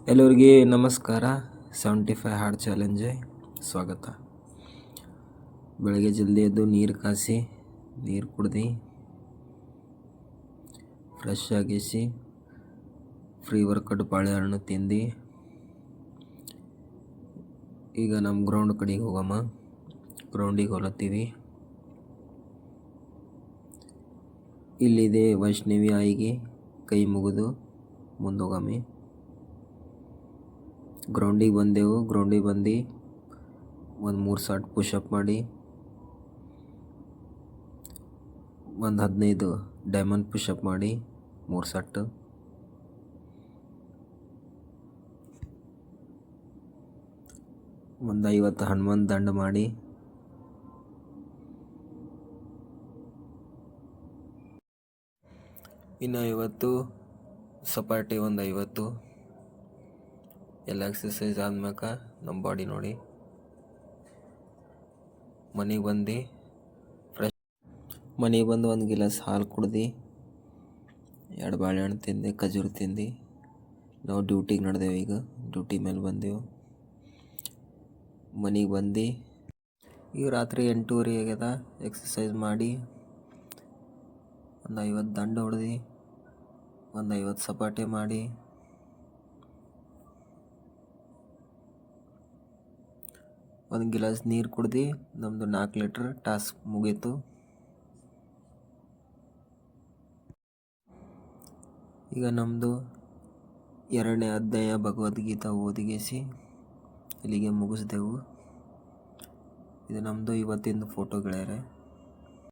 ಎಲ್ಲರಿಗೆ ನಮಸ್ಕಾರ. 75 hard challenge ಸ್ವಾಗತ. ಬೆಳಗ್ಗೆ ಜಲ್ದಿ ಎದ್ದು ನೀರು ಕಾಸಿ ನೀರು ಕುಡ್ದು ಫ್ರೆಶ್ ಆಗಿಸಿ ಫ್ರೀ ವರ್ಕೌಟ್ ಬಾಳೆಹಣ್ಣು ತಿಂದು ಈಗ ನಮ್ಮ ಗ್ರೌಂಡ್ ಕಡೆಗೆ ಹೋಗಮ್ಮ. ಗ್ರೌಂಡಿಗೆ ಹೊಲತ್ತೀವಿ. ಇಲ್ಲಿದೆ ವೈಷ್ಣವಿ ಆಯಿಗೆ ಕೈ ಮುಗಿದು ಮುಂದೋಗಮ್ಮಿ. ಗ್ರೌಂಡಿಗೆ ಬಂದೆವು. ಗ್ರೌಂಡಿಗೆ ಬಂದು ಒಂದು 3 ಸಾಟ್ ಪುಷಪ್ ಮಾಡಿ, ಒಂದು 15 ಡೈಮಂಡ್ ಪುಷಪ್ ಮಾಡಿ 3 ಸೆಟ್. ಒಂದು 50 ಹನುಮಾನ್ ದಂಡ ಮಾಡಿ, ಇನ್ನು 50 ಸಪಾಟಿ. ಒಂದು 50 ಎಲ್ಲ ಎಕ್ಸಸೈಸ್ ಆದ್ಮ್ಯಾಕ ನಮ್ಮ ಬಾಡಿ ನೋಡಿ. ಮನೆಗೆ ಬಂದು ಒಂದು ಗಿಲಾಸ್ ಹಾಲು ಕುಡ್ದು 2 ಬಾಳೆಹಣ್ಣು ತಿಂದು ಖಜೂರು ತಿಂದು ನಾವು ಡ್ಯೂಟಿಗೆ ನಡೆದೆವು. ಈಗ ಡ್ಯೂಟಿ ಮೇಲೆ ಬಂದೆವು. ಮನೆಗೆ ಬಂದು ಈಗ ರಾತ್ರಿ 8:30 ಆಗ್ಯದ. ಎಕ್ಸಸೈಸ್ ಮಾಡಿ ಒಂದು 50 ದಂಡ ಹೊಡೆದು ಒಂದು 50 ಸಪಾಟೆ ಮಾಡಿ ಒಂದು ಗಿಲಾಸ್ ನೀರು ಕುಡ್ದು ನಮ್ಮದು 4 ಲೀಟ್ರ್ ಟಾಸ್ಕ್ ಮುಗೀತು. ಈಗ ನಮ್ಮದು 2ನೇ ಅಧ್ಯಾಯ ಭಗವದ್ಗೀತಾ ಓದಿಗೆಸಿ ಇಲ್ಲಿಗೆ ಮುಗಿಸ್ದೆವು. ಇದು ನಮ್ಮದು ಇವತ್ತಿನ ಫೋಟೋ ಗೆಳೆಯರೆ.